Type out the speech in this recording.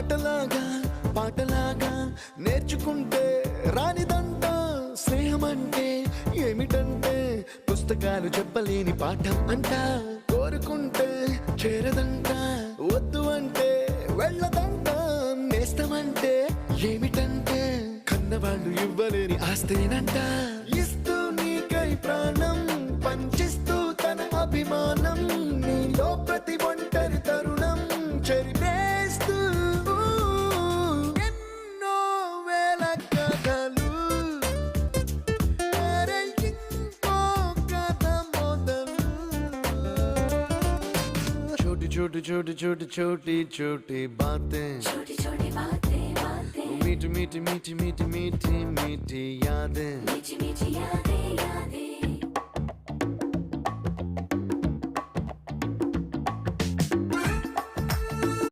ఆటలాగా పాటలాగా నేర్చుకుంటే రానిదంట స్నేహం అంటే ఏమిటంటే పుస్తకాలు చెప్పలేని పాఠం అంట కోరుకుంటే చేరదంట వద్దు అంటే వెళ్ళదంట నేస్తమంటే ఏమిటంటే కన్నవాళ్ళు ఇవ్వలేని ఆస్తేనంట ఇస్తూ నీకై ప్రాణం పంచిస్తూ తన అభిమానం నీలో ప్రతి ఒంటరి తరుణం చెరిపేస్తూ ఎన్నో వేల కథలు అరే ఇంకో కథ మొదలు छोटी छोटी छोटी छोटी छोटी छोटी बातें छोटी छोटी बातें बातें मीठी मीठी मीठी मीठी मीठी मीठी यादें मीठी मीठी यादें यादें